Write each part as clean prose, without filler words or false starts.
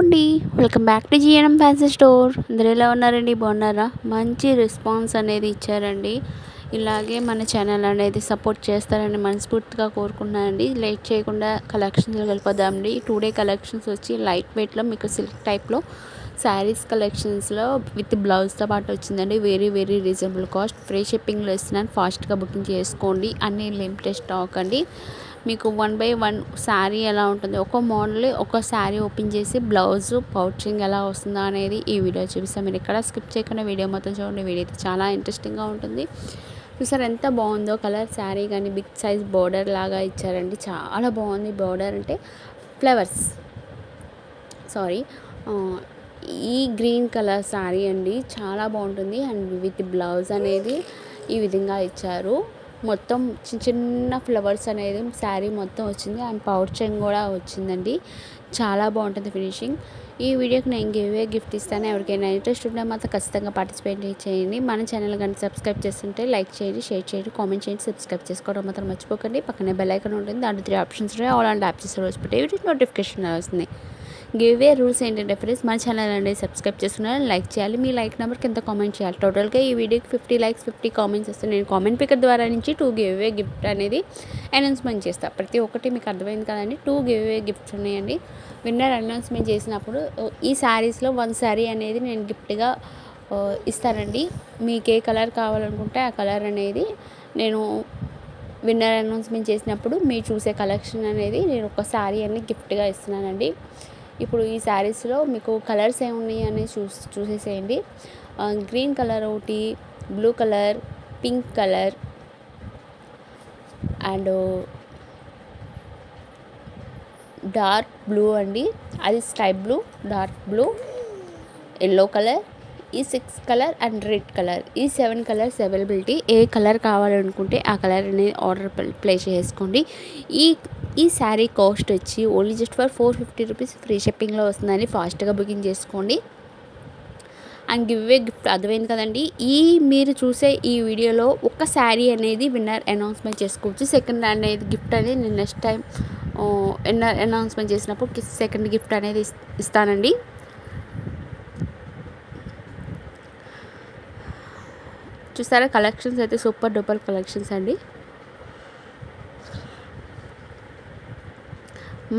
అండి, welcome back to GNM fancy store. అందరూ ఎలా ఉన్నారండి? బాగున్నారా? మంచి రెస్పాన్స్ అనేది ఇచ్చారండి. ఇలాగే మన ఛానల్ అనేది సపోర్ట్ చేస్తారని మనస్ఫూర్తిగా కోరుకున్నానండి. లేట్ చేయకుండా కలెక్షన్స్కి వెళ్ళిపోదామండి. 2 డే కలెక్షన్స్ వచ్చి లైట్ వెయిట్లో మీకు సిల్క్ టైప్లో శారీస్ కలెక్షన్స్లో విత్ బ్లౌజ్తో పాటు వచ్చిందండి. Very very reasonable cost, free షిప్పింగ్లో ఇస్తున్నాను. ఫాస్ట్గా బుకింగ్ చేసుకోండి. అన్ని లిమిటెడ్ స్టాక్ అండి. మీకు 1 by 1 శారీ ఎలా ఉంటుంది, ఒక మోడల్ ఒక శారీ ఓపెన్ చేసి బ్లౌజు పౌచింగ్ ఎలా వస్తుందో అనేది ఈ వీడియో చూపిస్తాను. మీరు ఇక్కడ స్కిప్ చేయకుండా వీడియో మొత్తం చూడండి. వీడియో అయితే చాలా ఇంట్రెస్టింగ్గా ఉంటుంది. చూసారు ఎంత బాగుందో కలర్. శారీ కానీ బిగ్ సైజ్ బోర్డర్ లాగా ఇచ్చారండి. చాలా బాగుంది. బోర్డర్ అంటే ఫ్లవర్స్, సారీ, ఈ గ్రీన్ కలర్ శారీ అండి. చాలా బాగుంటుంది. అండ్ విత్ బ్లౌజ్ అనేది ఈ విధంగా ఇచ్చారు. మొత్తం చిన్న చిన్న ఫ్లవర్స్ అనేది శారీ మొత్తం వచ్చింది. అండ్ పౌచింగ్ కూడా వచ్చిందండి. చాలా బాగుంటుంది ఫినిషింగ్. ఈ వీడియోకి నేను గివ్వే గిఫ్ట్ ఇస్తాను. ఎవరికైనా ఇంట్రెస్ట్ ఉంటే మాత్రం ఖచ్చితంగా పార్టిసిపేట్ చేయండి. మన ఛానల్ కానీ సబ్స్క్రైబ్ చేస్తుంటే లైక్ చేయండి, షేర్ చేయండి, కామెంట్ చేయండి, సబ్స్క్రైబ్ చేసుకోవడం మాత్రం మర్చిపోకండి. పక్కనే బెల్ ఐకాన్ ఉంటుంది. దాంట్లో 3 ఆప్షన్స్ ఉన్నాయి. ఆల్ అండ్ యాప్ చేసే రోజు పెట్టే నోటిఫికేషన్ వస్తుంది. గివ్వే రూల్స్ ఏంటంటే ఫ్రెండ్స్, మన ఛానల్ అనేది సబ్స్క్రైబ్ చేస్తున్నారు, లైక్ చేయాలి. మీ లైక్ నెంబర్ కింద కామెంట్ చేయాలి. టోటల్గా ఈ వీడియోకి 50 లైక్స్ 50 కామెంట్స్ వస్తాయి. నేను కామెంట్ పికర్ ద్వారా నుంచి 2 గివ్వే గిఫ్ట్ అనేది అనౌన్స్మెంట్ చేస్తాను. ప్రతి ఒక్కటి మీకు అర్థమైంది కదండి. 2 గివ్వే గిఫ్ట్స్ ఉన్నాయండి. విన్నర్ అనౌన్స్మెంట్ చేసినప్పుడు ఈ శారీస్లో 1 శారీ అనేది నేను గిఫ్ట్గా ఇస్తానండి. మీకు ఏ కలర్ కావాలనుకుంటే ఆ కలర్ అనేది నేను విన్నర్ అనౌన్స్మెంట్ చేసినప్పుడు మీరు చూసే కలెక్షన్ అనేది నేను ఒక శారీ అనేది గిఫ్ట్గా ఇస్తున్నానండి. ఇప్పుడు ఈ శారీస్లో మీకు కలర్స్ ఏమున్నాయి అనేది చూసేసేయండి. గ్రీన్ కలర్ ఒకటి, blue colour, pink colour, and dark blue అండి, అది sky blue, dark blue, yellow colour, ఈ 6 కలర్ అండ్ రెడ్ కలర్. ఈ 7 కలర్స్ అవైలబిలిటీ. ఏ కలర్ కావాలనుకుంటే ఆ కలర్ అనేది ఆర్డర్ ప్లేస్ చేసుకోండి. ఈ శారీ కాస్ట్ వచ్చి only just for 450 rupees free షిప్పింగ్లో వస్తుందని ఫాస్ట్గా బుకింగ్ చేసుకోండి. అండ్ గివ్వే గిఫ్ట్ అర్థమైంది కదండి. మీరు చూసే ఈ వీడియోలో ఒక శారీ అనేది విన్నర్ అనౌన్స్మెంట్ చేసుకోవచ్చు. సెకండ్ అనేది గిఫ్ట్ అనేది నేను నెక్స్ట్ టైం విన్నర్ అనౌన్స్మెంట్ చేసినప్పుడు సెకండ్ గిఫ్ట్ అనేది ఇస్తానండి. చూసారా, కలెక్షన్స్ అయితే సూపర్ డూపర్ కలెక్షన్స్ అండి.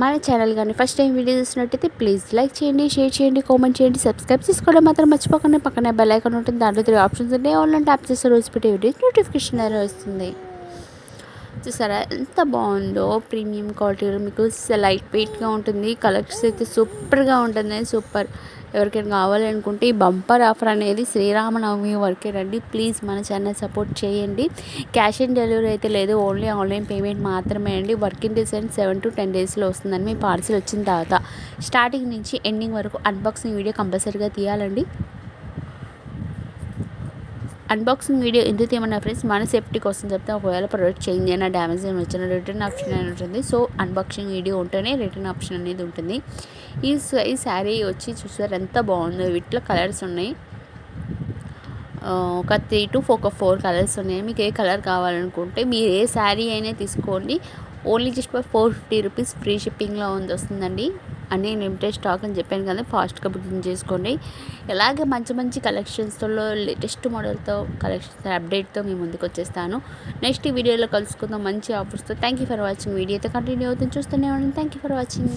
మన ఛానల్ కానీ ఫస్ట్ టైం వీడియో చూసినట్టయితే ప్లీజ్ లైక్ చేయండి, షేర్ చేయండి, కామెంట్ చేయండి, సబ్స్క్రైబ్ చేసుకోవడం మాత్రం మర్చిపోకుండా. పక్కనే బెల్ ఐకాన్ ఉంటుంది. దాంట్లో 3 ఆప్షన్స్ ఉంటాయి. ఆన్లైన్ ట్యాప్ చేస్తే రోజు పెట్టే వీడియో నోటిఫికేషన్ వస్తుంది. చూసారా ఎంత బాగుందో. ప్రీమియం క్వాలిటీలో మీకు లైట్ వెయిట్గా ఉంటుంది. కలెక్షన్స్ అయితే సూపర్గా ఉంటుంది. సూపర్. ఎవరికైనా కావాలనుకుంటే ఈ బంపర్ ఆఫర్ అనేది శ్రీరామనవమి వరకే రండి. ప్లీజ్ మన ఛానల్ సపోర్ట్ చేయండి. క్యాష్ ఆన్ డెలివరీ అయితే లేదు, ఓన్లీ ఆన్లైన్ పేమెంట్ మాత్రమే అండి. వర్కింగ్ డేస్ అండ్ 7 to 10 డేస్లో వస్తుందని మీ పార్సిల్ వచ్చిన తర్వాత స్టార్టింగ్ నుంచి ఎండింగ్ వరకు అన్బాక్సింగ్ వీడియో కంపల్సరీగా తీయాలండి. అన్బాక్సింగ్ వీడియో ఎందుకు తీయమన్నా ఫ్రెండ్స్, మన సేఫ్టీ కోసం చెప్తే ఒకవేళ ప్రోడక్ట్ చేంజ్ అయినా డ్యామేజ్ అయినా వచ్చిన రిటర్న్ ఆప్షన్ అనేది ఉంటుంది. సో అన్బాక్సింగ్ వీడియో ఉంటేనే రిటర్న్ ఆప్షన్ అనేది ఉంటుంది. ఈ శారీ వచ్చి చూసారు ఎంత బాగుందో. వీటిలో కలర్స్ ఉన్నాయి. ఒక 3 to 4 కలర్స్ ఉన్నాయి. మీకు ఏ కలర్ కావాలనుకుంటే మీరు ఏ శారీ అయినా తీసుకోండి. Only just for 450 rupees free షిప్పింగ్లో వస్తుందండి. అన్నీ లిమిటెడ్ స్టాక్ అని చెప్పాను కదా, ఫాస్ట్గా బుకింగ్ చేసుకోండి. ఇలాగే మంచి మంచి కలెక్షన్స్తో లేటెస్ట్ మోడల్తో కలెక్షన్స్ అప్డేట్తో మీ ముందుకు వచ్చేస్తాను. నెక్స్ట్ వీడియోలో కలుసుకుందాం మంచి ఆఫర్స్తో. Thank you for watching. Video అయితే కంటిన్యూ అవుతుంది, చూస్తూనే ఉండండి. Thank you for watching.